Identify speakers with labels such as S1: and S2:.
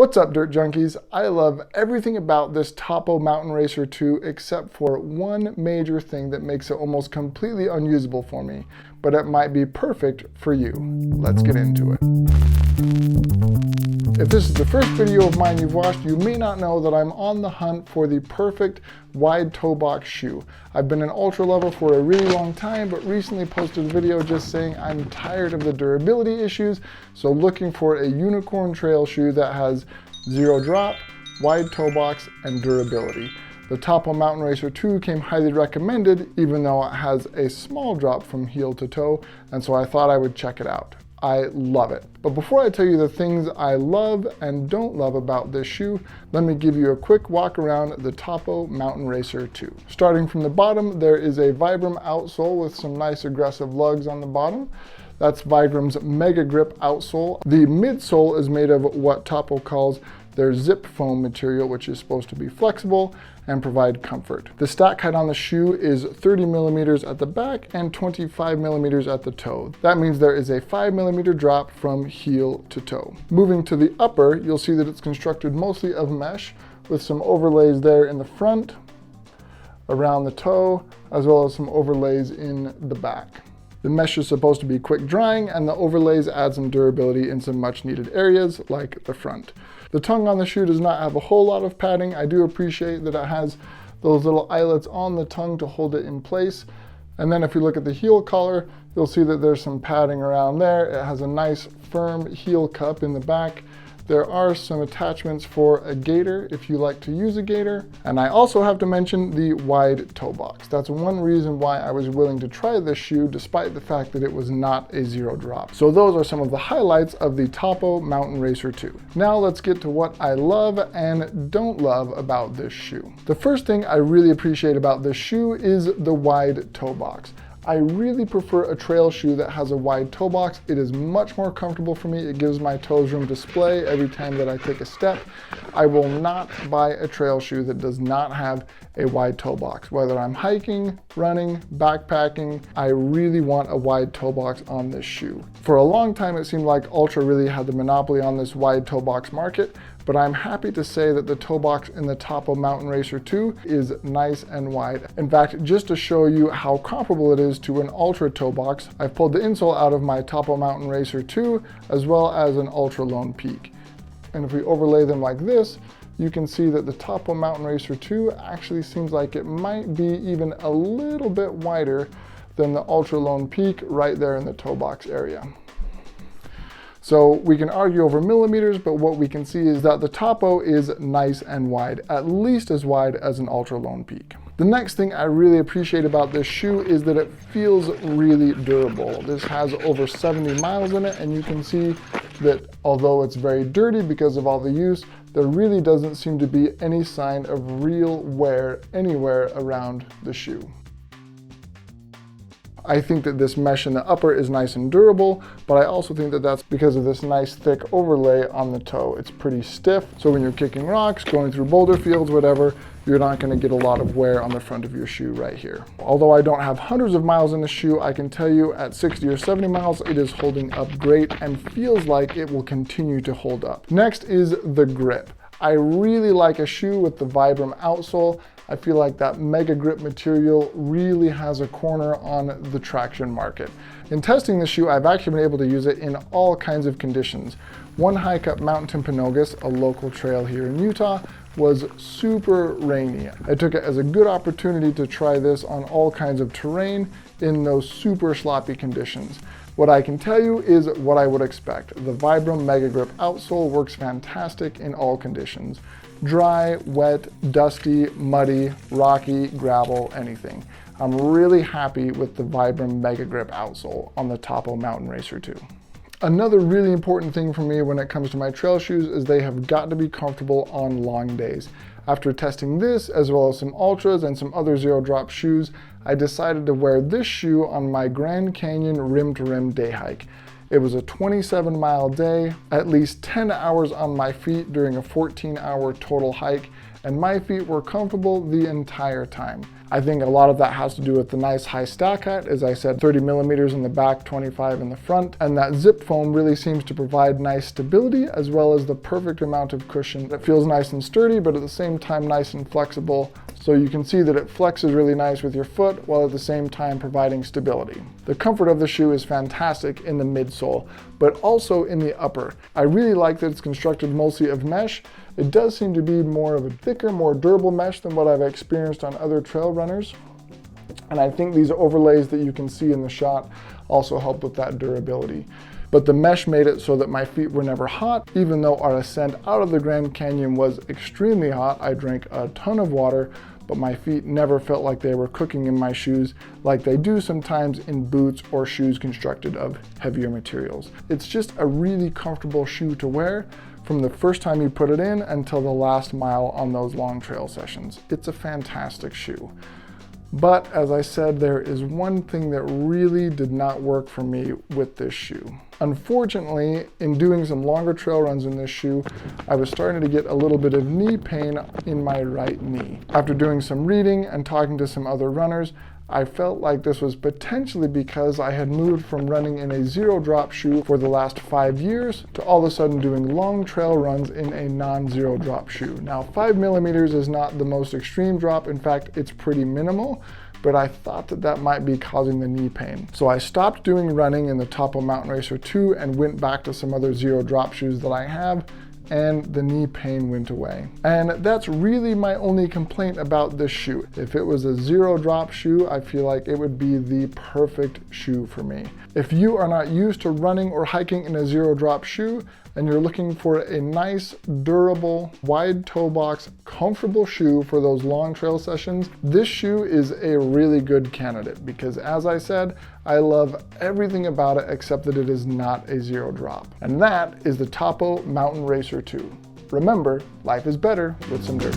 S1: What's up, Dirt Junkies? I love everything about this Topo MTN Racer 2 except for one major thing that makes it almost completely unusable for me, but it might be perfect for you. Let's get into it. If this is the first video of mine you've watched, you may not know that I'm on the hunt for the perfect wide toe box shoe. I've been an Altra lover for a really long time, but recently posted a video just saying I'm tired of the durability issues, so looking for a unicorn trail shoe that has zero drop, wide toe box, and durability. The Topo MTN Racer 2 came highly recommended, even though it has a small drop from heel to toe, and so I thought I would check it out. I love it. But before I tell you the things I love and don't love about this shoe, let me give you a quick walk around the Topo MTN Racer 2. Starting from the bottom, there is a Vibram outsole with some nice aggressive lugs on the bottom. That's Vibram's Mega Grip outsole. The midsole is made of what Topo calls their zip foam material, which is supposed to be flexible and provide comfort. The stack height on the shoe is 30 millimeters at the back and 25 millimeters at the toe. That means there is a 5 millimeter drop from heel to toe. Moving to the upper, you'll see that it's constructed mostly of mesh with some overlays there in the front, around the toe, as well as some overlays in the back. The mesh is supposed to be quick drying, and the overlays add some durability in some much needed areas like the front. The tongue on the shoe does not have a whole lot of padding. I do appreciate that it has those little eyelets on the tongue to hold it in place. And then if you look at the heel collar, you'll see that there's some padding around there. It has a nice firm heel cup in the back. There are some attachments for a gaiter if you like to use a gaiter. And I also have to mention the wide toe box. That's one reason why I was willing to try this shoe despite the fact that it was not a zero drop. So those are some of the highlights of the Topo MTN Racer 2. Now let's get to what I love and don't love about this shoe. The first thing I really appreciate about this shoe is the wide toe box. I really prefer a trail shoe that has a wide toe box. It is much more comfortable for me. It gives my toes room to splay every time that I take a step. I will not buy a trail shoe that does not have a wide toe box. Whether I'm hiking, running, backpacking, I really want a wide toe box on this shoe. For a long time, it seemed like Altra really had the monopoly on this wide toe box market, but I'm happy to say that the toe box in the Topo MTN Racer 2 is nice and wide. In fact, just to show you how comparable it is to an Altra toe box, I've pulled the insole out of my Topo MTN Racer 2 as well as an Altra Lone Peak. And if we overlay them like this, you can see that the Topo MTN Racer 2 actually seems like it might be even a little bit wider than the Altra Lone Peak right there in the toe box area. So we can argue over millimeters, but what we can see is that the Topo is nice and wide, at least as wide as an Altra Lone Peak. The next thing I really appreciate about this shoe is that it feels really durable. This has over 70 miles in it, and you can see that although it's very dirty because of all the use, there really doesn't seem to be any sign of real wear anywhere around the shoe. I think that this mesh in the upper is nice and durable, but I also think that that's because of this nice thick overlay on the toe. It's pretty stiff, so when you're kicking rocks, going through boulder fields, whatever, you're not going to get a lot of wear on the front of your shoe right here. Although I don't have hundreds of miles in the shoe, I can tell you at 60 or 70 miles, it is holding up great and feels like it will continue to hold up. Next is the grip. I really like a shoe with the Vibram outsole. I feel like that Mega Grip material really has a corner on the traction market. In testing the shoe, I've actually been able to use it in all kinds of conditions. One hike up Mount Timpanogos, a local trail here in Utah, was super rainy. I took it as a good opportunity to try this on all kinds of terrain in those super sloppy conditions. What I can tell you is what I would expect. The Vibram Mega Grip outsole works fantastic in all conditions. Dry, wet, dusty, muddy, rocky, gravel, anything. I'm really happy with the Vibram Mega Grip outsole on the Topo MTN Racer 2. Another really important thing for me when it comes to my trail shoes is they have got to be comfortable on long days. After testing this, as well as some Altras and some other zero drop shoes, I decided to wear this shoe on my Grand Canyon rim to rim day hike. It was a 27-mile day, at least 10 hours on my feet during a 14-hour total hike, and my feet were comfortable the entire time. I think a lot of that has to do with the nice high stack height, as I said, 30 millimeters in the back, 25 in the front, and that zip foam really seems to provide nice stability as well as the perfect amount of cushion that feels nice and sturdy, but at the same time nice and flexible. So you can see that it flexes really nice with your foot while at the same time providing stability. The comfort of the shoe is fantastic in the midsole, but also in the upper. I really like that it's constructed mostly of mesh. It does seem to be more of a thicker, more durable mesh than what I've experienced on other trail runners. And I think these overlays that you can see in the shot also help with that durability. But the mesh made it so that my feet were never hot, even though our ascent out of the Grand Canyon was extremely hot. I drank a ton of water, but my feet never felt like they were cooking in my shoes like they do sometimes in boots or shoes constructed of heavier materials. It's just a really comfortable shoe to wear from the first time you put it in until the last mile on those long trail sessions. It's a fantastic shoe. But as I said, there is one thing that really did not work for me with this shoe. Unfortunately, in doing some longer trail runs in this shoe, I was starting to get a little bit of knee pain in my right knee. After doing some reading and talking to some other runners, I felt like this was potentially because I had moved from running in a zero drop shoe for the last 5 years to all of a sudden doing long trail runs in a non-zero drop shoe. Now 5 millimeters is not the most extreme drop. In fact, it's pretty minimal, but I thought that that might be causing the knee pain. So I stopped doing running in the Topo MTN Racer 2 and went back to some other zero drop shoes that I have, and the knee pain went away. And that's really my only complaint about this shoe. If it was a zero drop shoe, I feel like it would be the perfect shoe for me. If you are not used to running or hiking in a zero drop shoe, and you're looking for a nice, durable, wide toe box, comfortable shoe for those long trail sessions, this shoe is a really good candidate because, as I said, I love everything about it except that it is not a zero drop. And that is the Topo MTN Racer 2. Remember, life is better with some dirt.